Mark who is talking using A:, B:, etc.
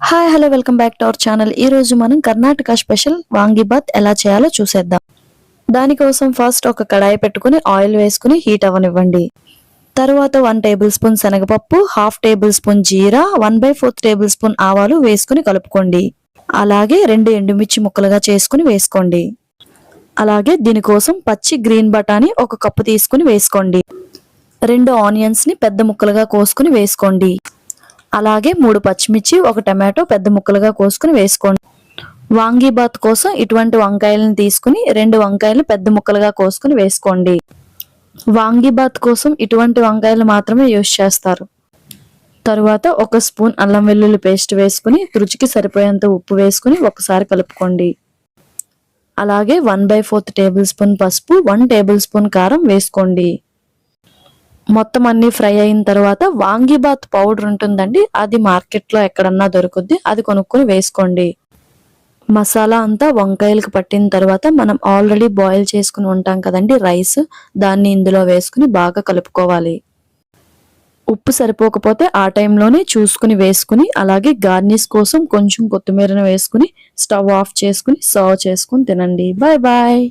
A: Hi hello welcome back to our channel. ఈ రోజు మనం కర్ణాటక స్పెషల్ వాంగిబాత్ ఎలా చేయాలో చూసేద్దాం. దానికోసం ఫస్ట్ ఒక కడాయి పెట్టుకుని ఆయిల్ వేసుకుని హీట్ అవ్వనివ్వండి. తర్వాత 1 టేబుల్ స్పూన్ శనగపప్పు, హాఫ్ టేబుల్ స్పూన్ జీరా, 1/4 టేబుల్ స్పూన్ ఆవాలు వేసుకుని కలుపుకోండి. అలాగే 2 ఎండుమిర్చి ముక్కలుగా చేసుకుని వేసుకోండి. అలాగే దీనికోసం పచ్చి గ్రీన్ బఠానీ 1 కప్పు తీసుకుని వేసుకోండి. 2 ఆనియన్స్ ని పెద్ద ముక్కలుగా కోసుకుని వేసుకోండి. అలాగే 3 పచ్చిమిర్చి, 1 టమాటో పెద్ద ముక్కలుగా కోసుకుని వేసుకోండి. వాంగీబాత్ కోసం ఇటువంటి వంకాయలను తీసుకుని 2 వంకాయలు పెద్ద ముక్కలుగా కోసుకుని వేసుకోండి. వాంగీబాత్ కోసం ఇటువంటి వంకాయలు మాత్రమే యూజ్ చేస్తారు. తరువాత 1 స్పూన్ అల్లం వెల్లుల్లి పేస్ట్ వేసుకుని రుచికి సరిపోయేంత ఉప్పు వేసుకుని ఒకసారి కలుపుకోండి. అలాగే 1/4 టేబుల్ స్పూన్ పసుపు, 1 టేబుల్ స్పూన్ కారం వేసుకోండి. మొత్తం అన్ని ఫ్రై అయిన తర్వాత వాంగీబాత్ పౌడర్ ఉంటుందండి, అది మార్కెట్లో ఎక్కడన్నా దొరుకుద్ది, అది కొనుక్కొని వేసుకోండి. మసాలా అంతా వంకాయలకు పట్టిన తర్వాత మనం ఆల్రెడీ బాయిల్ చేసుకుని ఉంటాం కదండి రైస్, దాన్ని ఇందులో వేసుకుని బాగా కలుపుకోవాలి. ఉప్పు సరిపోకపోతే ఆ టైంలోనే చూసుకుని వేసుకుని, అలాగే గార్నిష్ కోసం కొంచెం కొత్తిమీరను వేసుకుని స్టవ్ ఆఫ్ చేసుకుని సర్వ్ చేసుకుని తినండి. Bye bye.